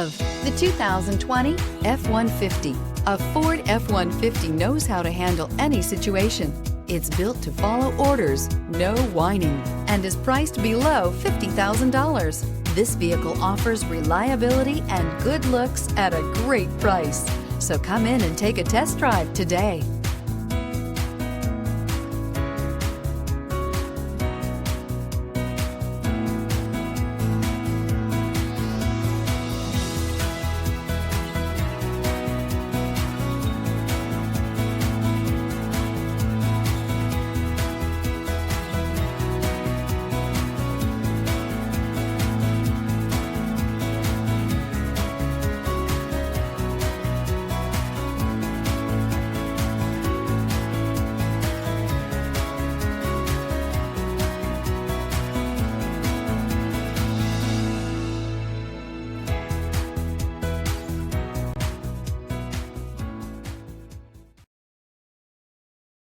The 2020 F-150. A Ford F-150 knows how to handle any situation. It's built to follow orders, no whining, and is priced below $50,000. This vehicle offers reliability and good looks at a great price. So come in and take a test drive today.